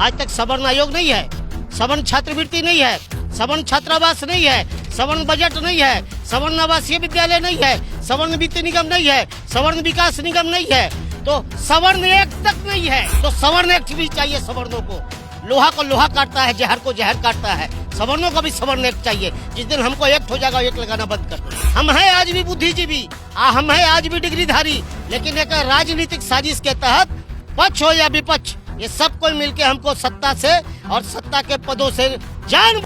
आज तक सवर्ण आयोग नहीं है, सवर्ण छात्रवृत्ति नहीं है, सवर्ण छात्रावास नहीं है, सवर्ण बजट नहीं है, सवर्ण आवासीय विद्यालय नहीं है, सवर्ण वित्त निगम नहीं है, सवर्ण विकास निगम नहीं है, तो सवर्ण एक्ट तक नहीं है। तो सवर्ण एक्ट भी चाहिए सवर्णों को। लोहा को लोहा काटता है, जहर को जहर काटता है, सवर्णों को भी सवर्ण एक्ट चाहिए। जिस दिन हमको एक्ट हो जाएगा, एक्ट लगाना बंद कर दो। हम हैं आज भी बुद्धिजीवी, हम हैं आज भी डिग्रीधारी, लेकिन एक राजनीतिक साजिश के तहत पक्ष हो या विपक्ष, ये सब कोई मिलके हमको सत्ता से और सत्ता के पदों से जान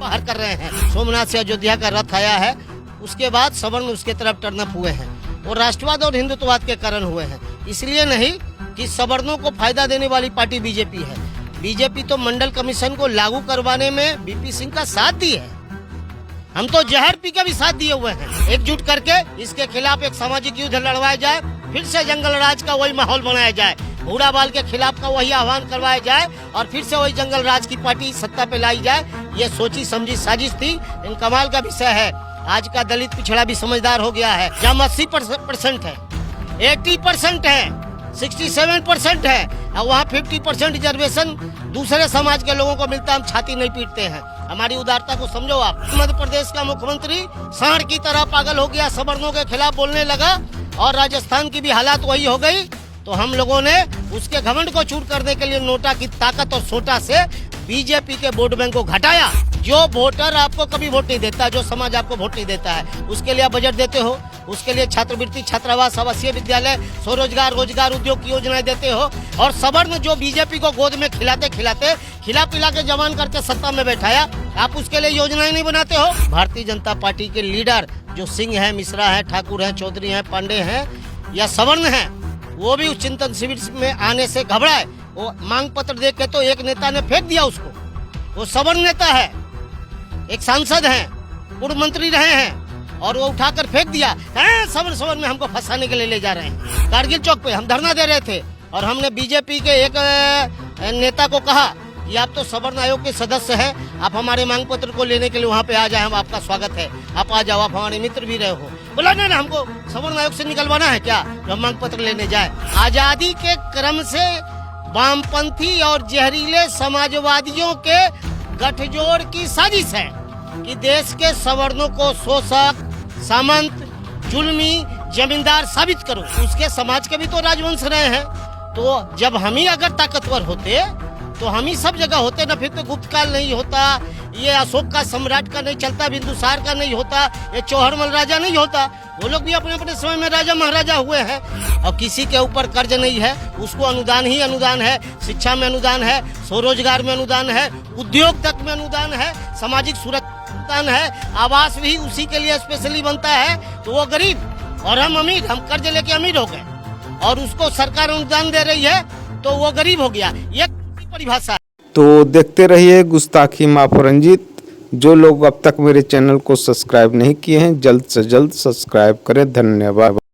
बाहर कर रहे हैं। सोमनाथ से अयोध्या का रथ आया है, उसके बाद सवर्ण उसके तरफ टर्न अप हुए हैं। वो राष्ट्रवाद और हिंदुत्ववाद के कारण हुए हैं, इसलिए नहीं कि सवर्णों को फायदा देने वाली पार्टी बीजेपी है। बीजेपी तो मंडल कमीशन को लागू करवाने में वीपी सिंह का साथ दी है। हम तो जहर पी के भी साथ दिए हुए हैं। एकजुट करके इसके खिलाफ एक सामाजिक युद्ध लड़वाया जाए, फिर से जंगल राज का वही माहौल बनाया जाए, भूराबाल के खिलाफ का वही आह्वान करवाया जाए और फिर से वही जंगल राज की पार्टी सत्ता पे लाई जाए। ये सोची समझी साजिश थी। इन कमाल का विषय है, आज का दलित पिछड़ा भी समझदार हो गया है। जहाँ 80% है, 80% है, 67% है, और वहाँ 50% रिजर्वेशन दूसरे समाज के लोगों को मिलता है। हम छाती नहीं पीटते हैं। हमारी उदारता को समझो आप। मध्य प्रदेश का मुख्यमंत्री सांड की तरह पागल हो गया, सवर्णों के खिलाफ बोलने लगा, और राजस्थान की भी हालात वही हो गई। तो हम लोगों ने उसके घमंड को चूर करने के लिए नोटा की ताकत और सोटा से बीजेपी के वोट बैंक को घटाया। जो वोटर आपको कभी वोट नहीं देता, जो समाज आपको वोट नहीं देता है, उसके लिए आप बजट देते हो, उसके लिए छात्रवृत्ति, छात्रावास, आवासीय विद्यालय, स्वरोजगार, रोजगार, उद्योग की योजनाएं देते हो। और सवर्ण जो बीजेपी को गोद में खिलाते खिलाते खिला पिला के जवान करके सत्ता में बैठाया, आप उसके लिए योजनाएं नहीं बनाते हो। भारतीय जनता पार्टी के लीडर जो सिंह है, मिश्रा है, ठाकुर है, चौधरी है, पांडे हैं या सवर्ण है, वो भी उस चिंतन शिविर में आने से घबराए। वो मांग पत्र देख के तो एक नेता ने फेंक दिया उसको। वो सवर्ण नेता है, एक सांसद हैं, पूर्व मंत्री रहे हैं, और वो उठाकर फेंक दिया। सवर्ण में हमको फंसाने के लिए ले जा रहे हैं। कारगिल चौक पे हम धरना दे रहे थे और हमने बीजेपी के एक नेता को कहा कि आप तो सवर्ण आयोग के सदस्य हैं, आप हमारे मांग पत्र को लेने के लिए वहाँ पे आ जाए, हम आपका स्वागत है, आप आ जाओ, आप हमारे मित्र भी रहे हो। बोला नहीं, हमको सवर्ण आयोग से निकलवाना है क्या, जो मांग पत्र लेने जाए। आजादी के क्रम से वामपंथी और जहरीले समाजवादियों के गठजोड़ की साजिश है कि देश के सवर्णों को शोषक, सामंत, जुल्मी, जमींदार साबित करो। उसके समाज के भी तो राजवंश रहे हैं। तो जब हम ही अगर ताकतवर होते तो हम ही सब जगह होते ना, फिर तो गुप्त काल नहीं होता, ये अशोक का सम्राट का नहीं चलता, बिंदुसार का नहीं होता, ये चौहरमल राजा नहीं होता। वो लोग भी अपने अपने समय में राजा महाराजा हुए हैं। और किसी के ऊपर कर्ज नहीं है, उसको अनुदान ही अनुदान है, शिक्षा में अनुदान है, स्वरोजगार में अनुदान है, उद्योग तक में अनुदान है, सामाजिक सुरक्षा है, आवास भी उसी के लिए स्पेशली बनता है। तो वो गरीब और हम अमीर, हम कर्ज लेके अमीर हो गए और उसको सरकार अनुदान दे रही है तो वो गरीब हो गया। ये परिभाषा। तो देखते रहिए गुस्ताखी माफ रंजीत। जो लोग अब तक मेरे चैनल को सब्सक्राइब नहीं किए हैं, जल्द से जल्द सब्सक्राइब करें। धन्यवाद।